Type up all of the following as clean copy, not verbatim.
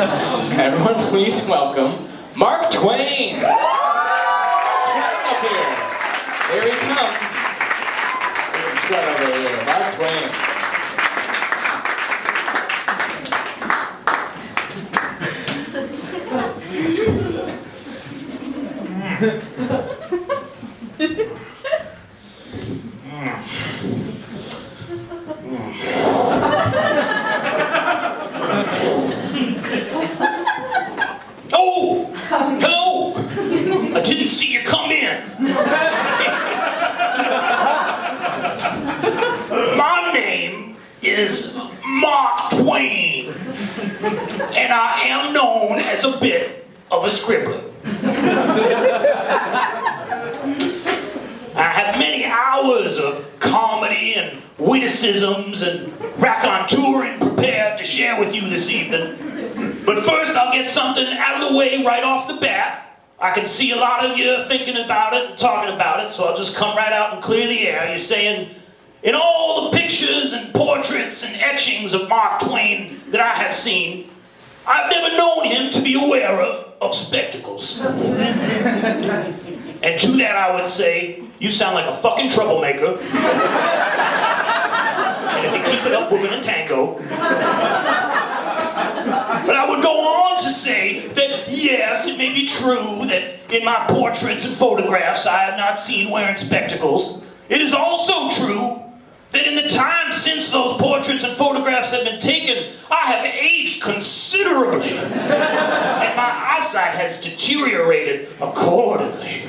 Everyone please welcome Mark Twain! Come up here. There he comes. Strut over here. Mark Twain. Oh! Hello! I didn't see you come in. My name is Mark Twain, and I am known as a bit of a scribbler. I have many hours of comedy and witticisms and raconteur prepared to share with you this evening. But first, I'll get something out of the way right off the bat. I can see a lot of you thinking about it and talking about it, so I'll just come right out and clear the air. You're saying, in all the pictures and portraits and etchings of Mark Twain that I have seen, I've never known him to be a wearer of spectacles. And to that I would say, you sound like a fucking troublemaker. And if you keep it up, we're gonna tango. But I would go on to say that yes, it may be true that in my portraits and photographs I have not seen wearing spectacles. It is also true that in the time since those portraits and photographs have been taken, I have aged considerably. And my eyesight has deteriorated accordingly.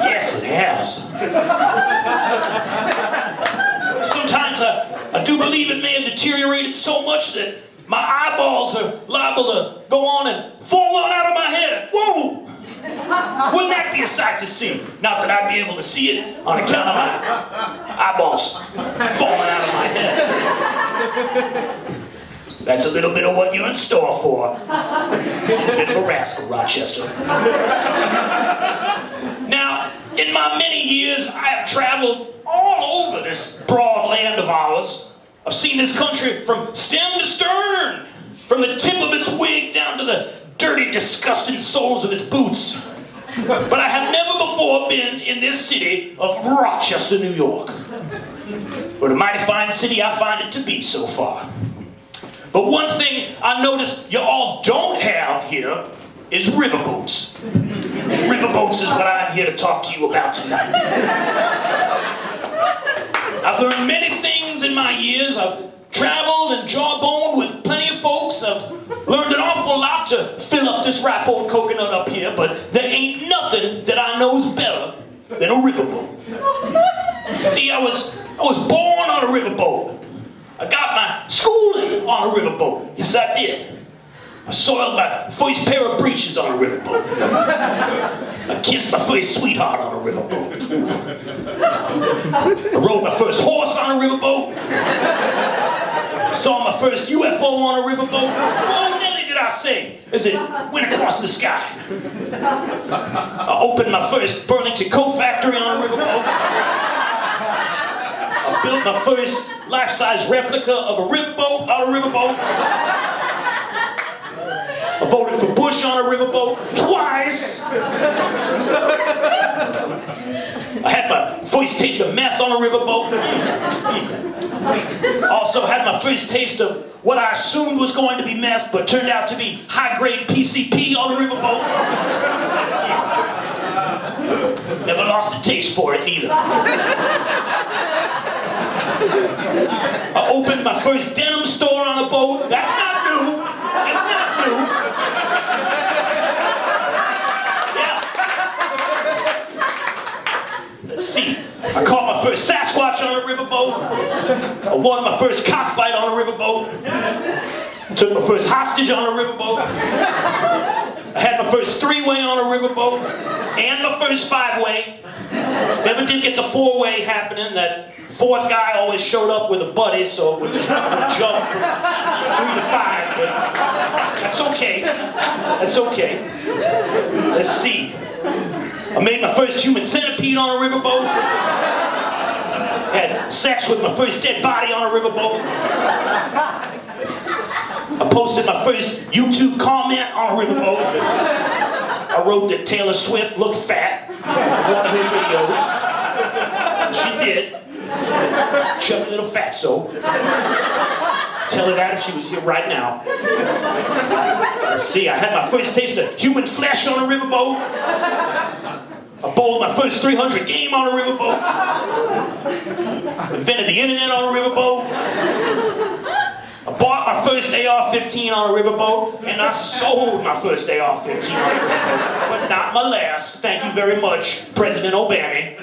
Yes, it has. Sometimes I do believe it may have deteriorated so much that my eyeballs are liable to go on and fall on out of my head. Whoa! Wouldn't that be a sight to see? Not that I'd be able to see it on account of my eyeballs falling out of my head. That's a little bit of what you're in store for. A bit of a rascal, Rochester. Now, in my many years, I have traveled all over this broad land of ours. I've seen this country from stem to stern, from the tip of its wig down to the dirty, disgusting soles of its boots. But I have never before been in this city of Rochester, New York. But a mighty fine city I find it to be so far. But one thing I noticed you all don't have here is riverboats. Riverboats is what I'm here to talk to you about tonight. I've learned many things in my years. I've traveled and jawboned with plenty of folks. I've learned an awful lot to fill up this ripe old coconut up here, but there ain't nothing that I know's better than a riverboat. See, I was born on a riverboat. I got my schooling on a riverboat. Yes, I did. I soiled my first pair of breeches on a riverboat. I kissed my first sweetheart on a riverboat. I rode my first horse on a riverboat. I saw my first UFO on a riverboat. Oh, Nelly, did I say, as it went across the sky. I opened my first Burlington Coat Factory on a riverboat. I built my first life-size replica of a riverboat on a riverboat. I voted for Bush on a riverboat twice. I had my first taste of meth on a riverboat. Also had my first taste of what I assumed was going to be meth, but turned out to be high-grade PCP on a riverboat. Never lost a taste for it either. I opened my first denim store on a boat. That's not new. That's not new. Yeah. Let's see. I caught my first Sasquatch on a riverboat. I won my first cockfight on a riverboat. Took my first hostage on a riverboat. I had my first three-way on a riverboat. And my first five-way. Never did get the four-way happening. That fourth guy always showed up with a buddy, so it would jump from 3 to 5. But that's okay. That's okay. Let's see. I made my first human centipede on a riverboat. Had sex with my first dead body on a riverboat. I posted my first YouTube comment on a riverboat. I wrote that Taylor Swift looked fat in one of her videos. And she did. Chubby little fatso. Tell her that if she was here right now. Let's see, I had my first taste of human flesh on a riverboat. I bowled my first 300 game on a riverboat. Invented the internet on a riverboat. I bought my first AR-15 on a riverboat, and I sold my first AR-15 on a riverboat. But not my last. Thank you very much, President Obama.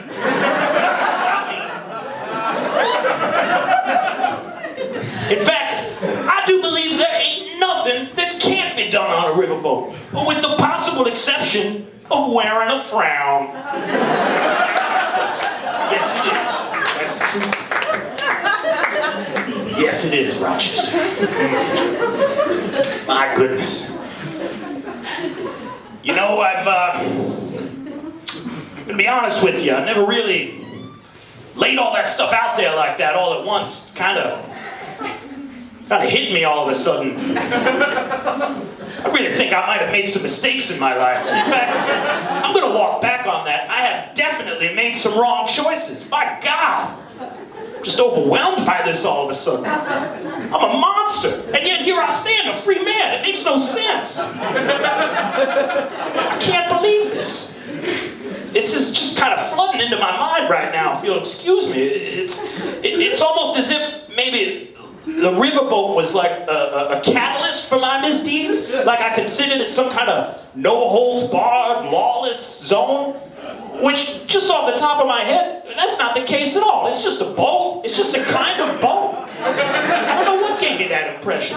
In fact, I do believe there ain't nothing that can't be done on a riverboat, with the possible exception of wearing a frown. Yes, it is. That's the truth. Yes, it is, Rochester. My goodness. You know, I'm gonna be honest with you, I never really laid all that stuff out there like that all at once. Kind of hit me all of a sudden. I really think I might have made some mistakes in my life. In fact, I'm gonna walk back on that. I have definitely made some wrong choices. My God. I'm just overwhelmed by this all of a sudden. I'm a monster. And yet here I stand, a free man. It makes no sense. I can't believe this. This is just kind of flooding into my mind right now, if you'll excuse me. It's almost as if maybe the riverboat was like a catalyst for my misdeeds. Like I considered it some kind of no-holds-barred, lawless zone. Which, just off the top of my head, that's not the case at all. It's just a boat. It's just a kind of boat. I don't know what gave me that impression.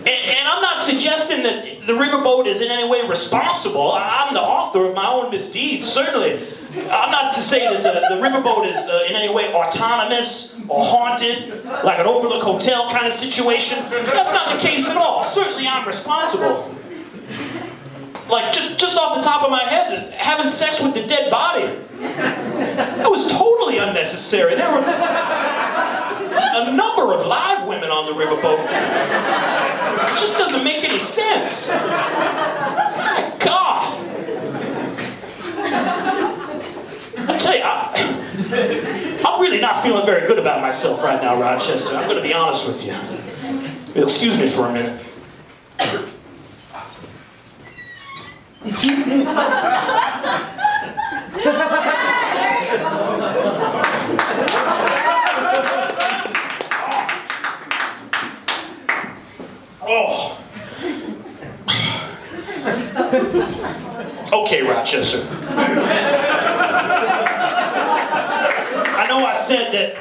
And I'm not suggesting that the riverboat is in any way responsible. I'm the author of my own misdeeds, certainly. I'm not to say that the riverboat is in any way autonomous or haunted, like an Overlook Hotel kind of situation. That's not the case at all. Certainly I'm responsible. Like, just off the top of my head, having sex with the dead body. That was totally unnecessary. There were a number of live women on the riverboat. It just doesn't make any sense. My God. I tell you, I'm really not feeling very good about myself right now, Rochester. I'm going to be honest with you. Excuse me for a minute. Oh. Okay, Rochester. I know I said that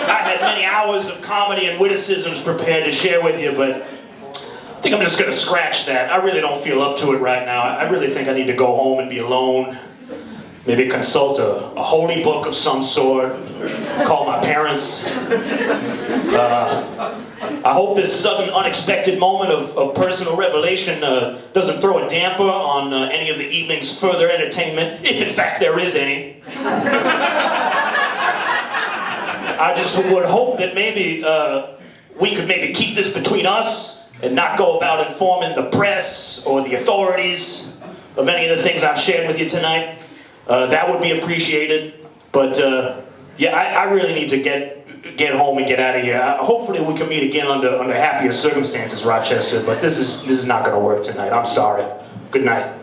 I had many hours of comedy and witticisms prepared to share with you, but I think I'm just going to scratch that. I really don't feel up to it right now. I really think I need to go home and be alone. Maybe consult a holy book of some sort. Call my parents. I hope this sudden, unexpected moment of personal revelation doesn't throw a damper on any of the evening's further entertainment, if in fact there is any. I just would hope that maybe we could maybe keep this between us and not go about informing the press or the authorities of any of the things I've shared with you tonight. That would be appreciated. But yeah, I really need to get home and get out of here. Hopefully we can meet again under happier circumstances, Rochester. But this is not going to work tonight. I'm sorry. Good night.